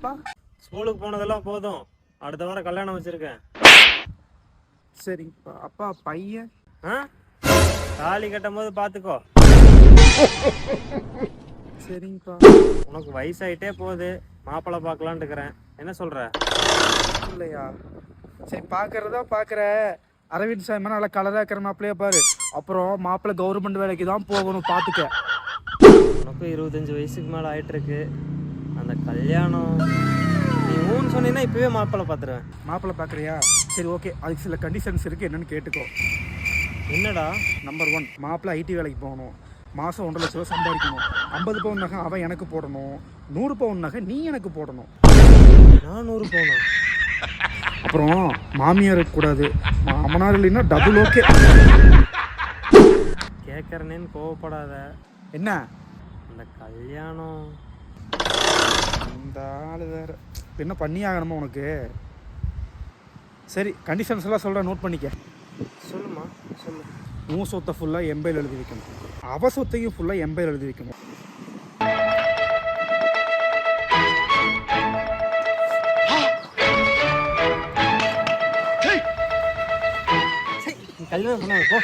அப்பா? ஸ்கூலுக்கு போனதெல்லாம் போதும், அடுத்த வாரம் கல்யாணம் வச்சிருக்கேன். சரிங்கப்பா. அப்பா பையன்? தாலி கட்டும் போது பாத்துக்கோ. சரிங்கப்பா. உனக்கு வயசாயிட்டே போகுது, மாப்பிள்ளை பார்க்கலான்னு இருக்கிறேன். என்ன சொல்ற? இல்லையா? சரி பார்க்கறதா பார்க்குற. அரவிந்த் சாமி நல்லா கலராக இருக்கிற மாப்பிள்ளையா பாரு. அப்புறம் மாப்பிள்ளை கவர்மெண்ட் வேலைக்கு தான் போகணும், பார்த்துக்க. உனக்கும் 25 வயசுக்கு மேலே ஆயிட்டு இருக்கு. அந்த கல்யாணம் நீ ஊன்னு சொன்னீங்கன்னா இப்பவே மாப்பிள்ளை பார்த்துருவேன். மாப்பிள்ளை பார்க்குறியா? சரி ஓகே, அதுக்கு சில கண்டிஷன்ஸ் இருக்குது, என்னென்னு கேட்டுக்கோ. என்னடா? நம்பர் 1, மாப்பிள்ளை ஐடி வேலைக்கு போகணும், மாதம் 1.5 லட்ச ரூபா சம்பாதிக்கணும், 50 பவுன் நகை அவன் எனக்கு போடணும், 100 பவுன் நகை நீ எனக்கு போடணும். நான் 100 போகணும். அப்புறம் மாமியார் இருக்கக்கூடாது, மாமனார் இல்லைன்னா டபுள் ஓகே. கேட்குறனேன்னு கோவப்படாத. என்ன அந்த கல்யாணம்? இந்த ஆள் வேறு என்ன பண்ணி ஆகணுமா உனக்கு? சரி கண்டிஷன்ஸ் எல்லாம் சொல்கிறேன், நோட் பண்ணிக்க. சொல்லுமா, சொல்லு. உன் சொத்தை ஃபுல்லாக எம்பையில் எழுதி வைக்கணும், அவ சொத்தையும் ஃபுல்லாக எம்பையில் எழுதி வைக்கணும். கல்யாணம் பண்ண போ.